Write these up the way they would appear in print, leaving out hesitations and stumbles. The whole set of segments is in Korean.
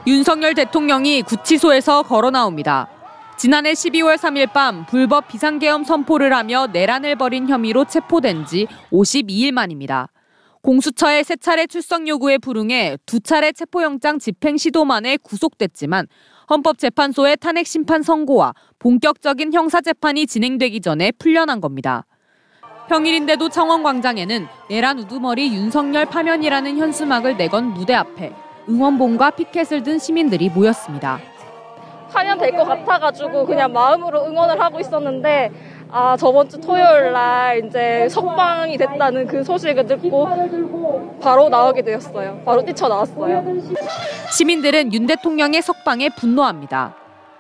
윤석열 대통령이 구치소에서 걸어 나옵니다. 지난해 12월 3일 밤 불법 비상계엄 선포를 하며 내란을 벌인 혐의로 체포된 지 52일 만입니다. 공수처의 3차례 출석 요구에 불응해 2차례 체포영장 집행 시도 만에 구속됐지만 헌법재판소의 탄핵 심판 선고와 본격적인 형사재판이 진행되기 전에 풀려난 겁니다. 평일인데도 창원광장에는 내란 우두머리 윤석열 파면이라는 현수막을 내건 무대 앞에 응원봉과 피켓을 든 시민들이 모였습니다. 파면될 것 같아가지고 그냥 마음으로 응원을 하고 있었는데 저번 주 토요일 날 이제 석방이 됐다는 그 소식을 듣고 바로 나오게 되었어요. 바로 뛰쳐나왔어요. 시민들은 윤 대통령의 석방에 분노합니다.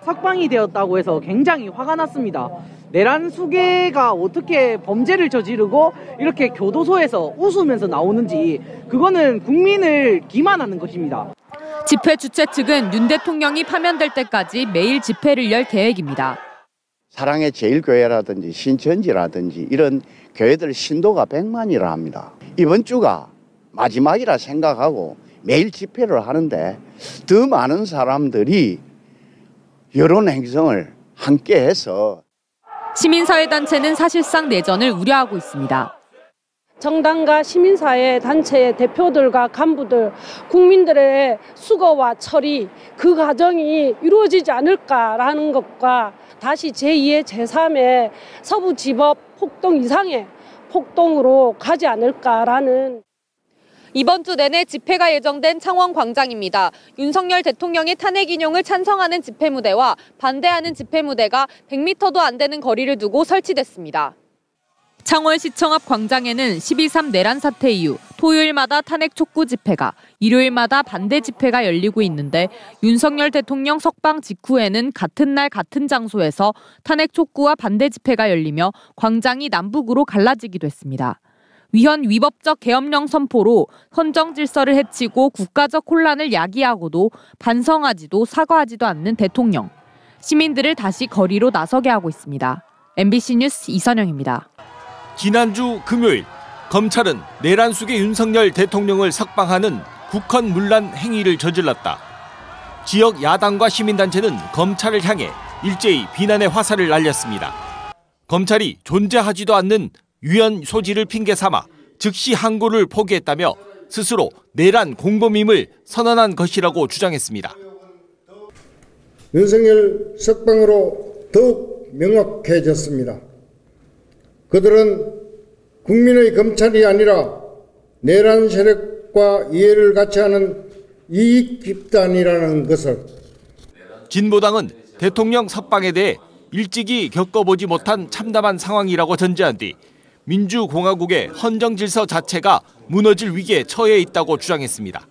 석방이 되었다고 해서 굉장히 화가 났습니다. 내란 수괴가 어떻게 범죄를 저지르고 이렇게 교도소에서 웃으면서 나오는지 그거는 국민을 기만하는 것입니다. 집회 주최 측은 윤 대통령이 파면될 때까지 매일 집회를 열 계획입니다. 사랑의 제일교회라든지 신천지라든지 이런 교회들 신도가 100만이라 합니다. 이번 주가 마지막이라 생각하고 매일 집회를 하는데 더 많은 사람들이 여론 행성을 함께해서 시민사회단체는 사실상 내전을 우려하고 있습니다. 정당과 시민사회 단체의 대표들과 간부들, 국민들의 수거와 처리, 그 과정이 이루어지지 않을까라는 것과 다시 제2의 제3의 서부지법 폭동 이상의 폭동으로 가지 않을까라는. 이번 주 내내 집회가 예정된 창원광장입니다. 윤석열 대통령의 탄핵 인용을 찬성하는 집회무대와 반대하는 집회무대가 100m도 안 되는 거리를 두고 설치됐습니다. 창원시청 앞 광장에는 12.3 내란 사태 이후 토요일마다 탄핵 촉구 집회가, 일요일마다 반대 집회가 열리고 있는데 윤석열 대통령 석방 직후에는 같은 날 같은 장소에서 탄핵 촉구와 반대 집회가 열리며 광장이 남북으로 갈라지기도 했습니다. 위헌 위법적 계엄령 선포로 헌정 질서를 해치고 국가적 혼란을 야기하고도 반성하지도 사과하지도 않는 대통령. 시민들을 다시 거리로 나서게 하고 있습니다. MBC 뉴스 이선영입니다. 지난주 금요일 검찰은 내란 속의 윤석열 대통령을 석방하는 국헌 문란 행위를 저질렀다. 지역 야당과 시민단체는 검찰을 향해 일제히 비난의 화살을 날렸습니다. 검찰이 존재하지도 않는 위헌 소지를 핑계 삼아 즉시 항고를 포기했다며 스스로 내란 공범임을 선언한 것이라고 주장했습니다. 윤석열 석방으로 더욱 명확해졌습니다. 그들은 국민의 검찰이 아니라 내란 세력과 이해를 같이 하는 이익 집단이라는 것을. 진보당은 대통령 석방에 대해 일찍이 겪어보지 못한 참담한 상황이라고 전제한 뒤 민주공화국의 헌정 질서 자체가 무너질 위기에 처해 있다고 주장했습니다.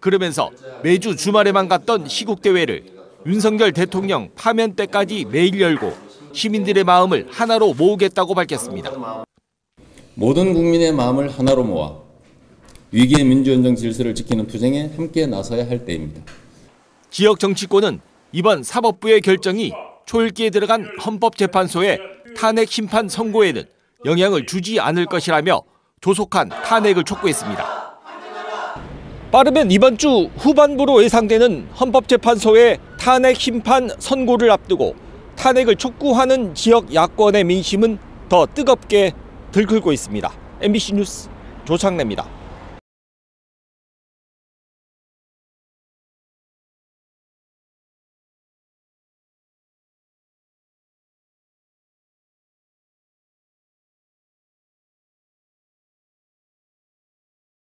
그러면서 매주 주말에만 갔던 시국대회를 윤석열 대통령 파면 때까지 매일 열고 시민들의 마음을 하나로 모으겠다고 밝혔습니다. 모든 국민의 마음을 하나로 모아 위기의 민주헌정 질서를 지키는 투쟁에 함께 나서야 할 때입니다. 지역 정치권은 이번 사법부의 결정이 초읽기에 들어간 헌법재판소의 탄핵 심판 선고에는 영향을 주지 않을 것이라며 조속한 탄핵을 촉구했습니다. 빠르면 이번 주 후반부로 예상되는 헌법재판소의 탄핵 심판 선고를 앞두고 탄핵을 촉구하는 지역 야권의 민심은 더 뜨겁게 들끓고 있습니다. MBC 뉴스 조창래입니다.